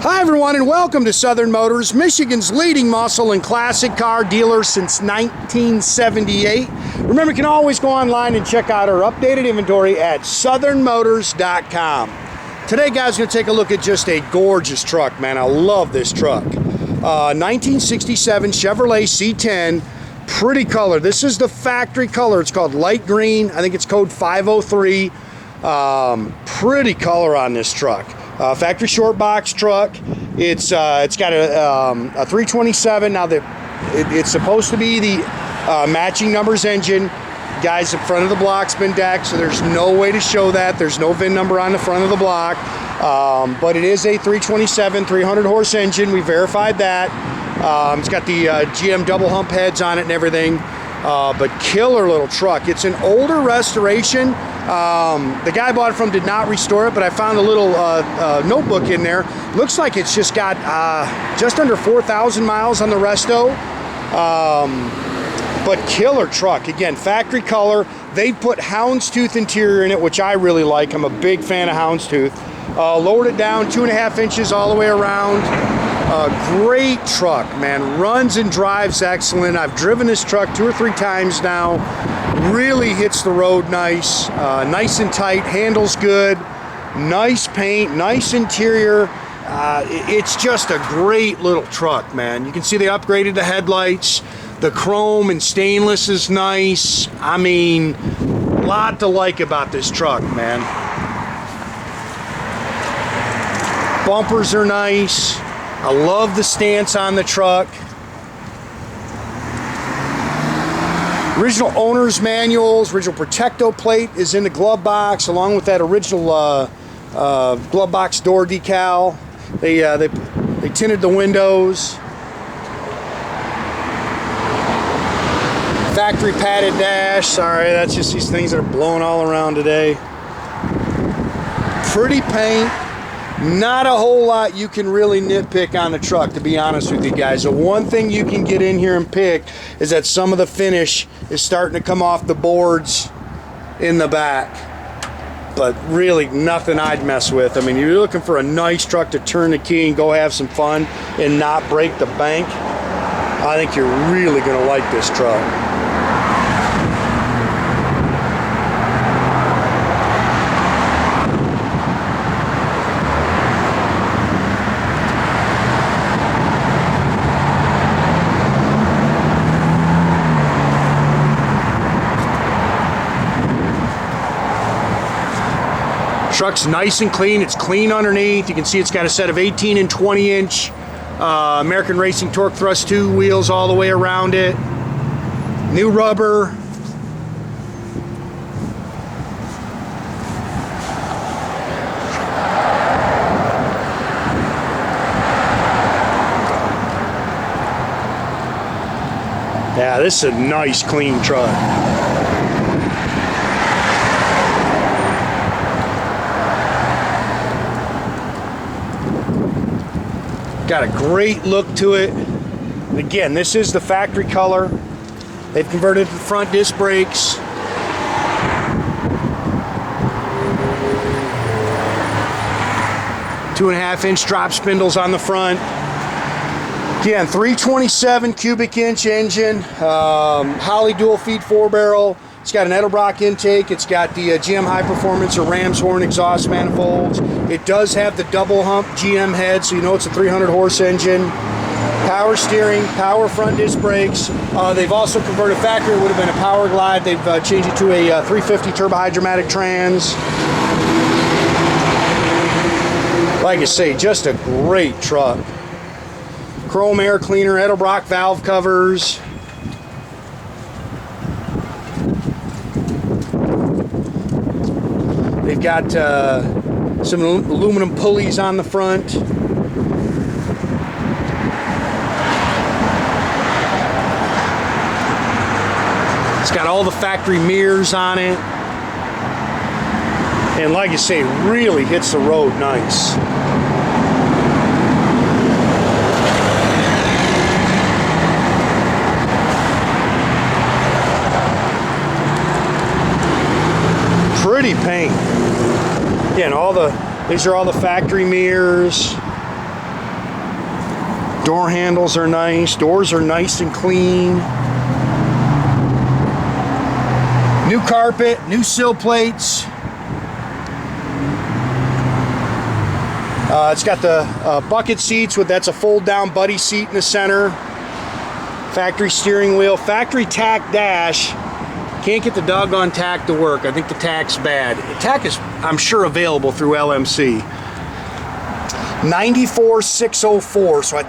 Hi everyone, and welcome to Southern Motors, Michigan's leading muscle and classic car dealer since 1978. Remember, you can always go online and check out our updated inventory at southernmotors.com. Today, guys, we're going to take a look at just a gorgeous truck, man. I love this truck. 1967 Chevrolet C10, pretty color. This is the factory color. It's called light green. I think it's code 503. Pretty color on this truck. Factory short box truck. It's got a 327. Now it's supposed to be the matching numbers engine. Guys, the front of the block's been decked, so there's no way to show that. There's no VIN number on the front of the block. But it is a 327, 300 horse engine. We verified that. It's got the GM double hump heads on it and everything. But killer little truck. It's an older restoration. The guy I bought it from did not restore it, but I found a little notebook in there. Looks like it's just got just under 4,000 miles on the resto. But killer truck. Again, factory color. They put Hounds Tooth interior in it, which I really like. I'm a big fan of Hounds Tooth. Lowered it down 2.5 inches all the way around. Great truck, man. Runs and drives excellent. I've driven this truck 2 or 3 times now. Really hits the road nice. Nice and tight. Handles good. Nice paint. Nice interior. It's just a great little truck, man. You can see they upgraded the headlights. The chrome and stainless is nice. I mean, a lot to like about this truck, man. Bumpers are nice. I love the stance on the truck. Original owner's manuals, original Protecto plate is in the glove box, along with that original glove box door decal. They tinted the windows. Factory padded dash. Sorry, that's just these things that are blowing all around today. Pretty paint. Not a whole lot you can really nitpick on the truck, to be honest with you guys. The one thing you can get in here and pick is that some of the finish is starting to come off the boards in the back. But really nothing I'd mess with. I mean, you're looking for a nice truck to turn the key and go have some fun and not break the bank. I think you're really going to like this truck. Truck's nice and clean. It's clean underneath. You can see it's got a set of 18 and 20 inch American Racing Torque Thrust 2 wheels all the way around it. New rubber. Yeah, this is a nice clean truck. Got a great look to it. And again, this is the factory color. They've converted the front disc brakes. Two and a half inch drop spindles on the front. Again, 327 cubic inch engine. Holley dual feed 4-barrel. It's got an Edelbrock intake. It's got the GM High Performance or Ram's Horn exhaust manifolds. It does have the double hump GM head, so you know it's a 300 horse engine. Power steering, power front disc brakes. They've also converted factory. It would have been a Power Glide. They've changed it to a 350 turbo hydromatic trans. Like I say, just a great truck. Chrome air cleaner, Edelbrock valve covers. They've got some aluminum pulleys on the front. It's got all the factory mirrors on it. And like I say, really hits the road nice. Pretty paint. Again, these are all the factory mirrors. Door handles are nice. Doors are nice and clean. New carpet, new sill plates. It's got the bucket seats with, that's a fold down buddy seat in the center. Factory steering wheel, factory tach dash. Can't get the doggone tach to work. I think the tach's bad. The tach is, I'm sure, available through LMC. 94,604. So I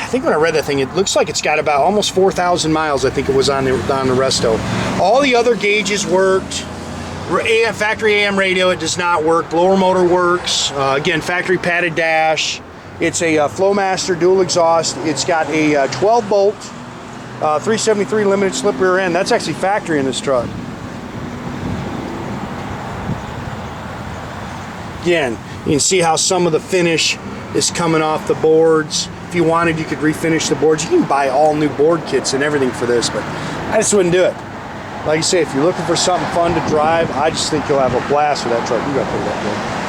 think when I read that thing, it looks like it's got about almost 4,000 miles. I think it was on the resto. All the other gauges worked. Factory AM radio, it does not work. Blower motor works. Again, factory padded dash. It's a Flowmaster dual exhaust. It's got a 12 bolt, 373 limited slip rear end. That's actually factory in this truck. Again, you can see how some of the finish is coming off the boards. If you wanted, you could refinish the boards. You can buy all new board kits and everything for this, but I just wouldn't do it. Like you say, if you're looking for something fun to drive, I just think you'll have a blast with that truck. You got to put that there.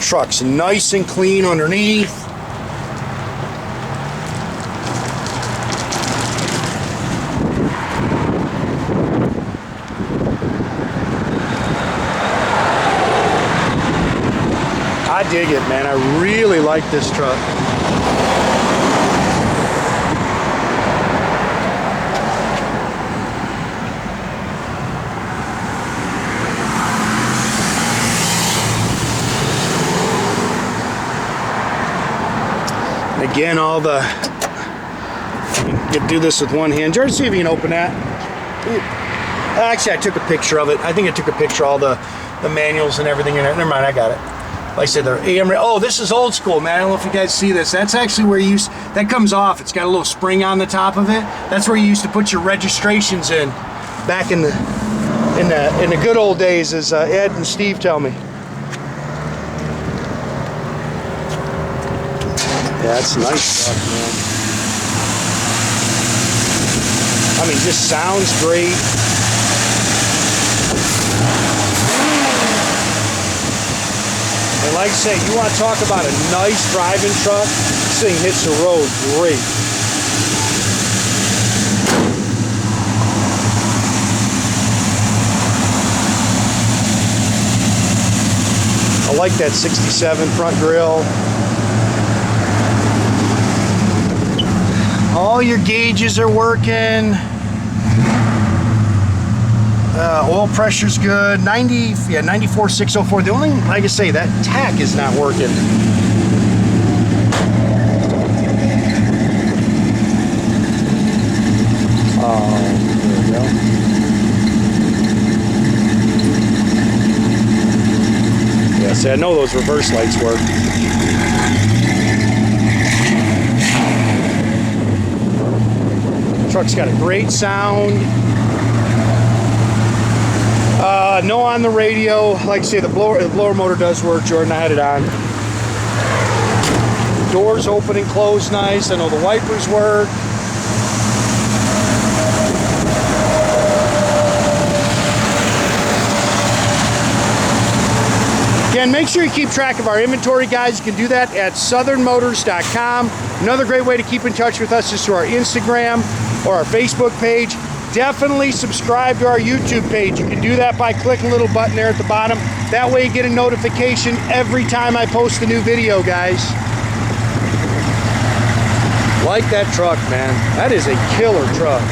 Truck's nice and clean underneath. I dig it, man. I really like this truck. And again, all the, you can do this with one hand. George, see if you can open that. Actually, I took a picture of it. I think I took a picture of all the manuals and everything in it. Never mind, I got it. Like I said, they're AM. Oh, this is old school, man. I don't know if you guys see this. That's actually where you used, that comes off. It's got a little spring on the top of it. That's where you used to put your registrations in back in the good old days, as Ed and Steve tell me. Yeah, it's a nice truck, man. I mean, just sounds great. And like I say, you want to talk about a nice driving truck, this thing hits the road great. I like that 67 front grille. All your gauges are working. Oil pressure's good. 94,604. The only, like I say, that tach is not working. Oh, there we go. Yeah, see, I know those reverse lights work. The truck's got a great sound. No on the radio. Like I say, the blower motor does work, Jordan. I had it on. Doors open and close nice. I know the wipers work. Again, make sure you keep track of our inventory, guys. You can do that at southernmotors.com. Another great way to keep in touch with us is through our Instagram or our Facebook page. Definitely subscribe to our YouTube page. You can do that by clicking a little button there at the bottom. That way you get a notification every time I post a new video, guys. Like that truck, man. That is a killer truck.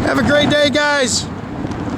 Have a great day, guys.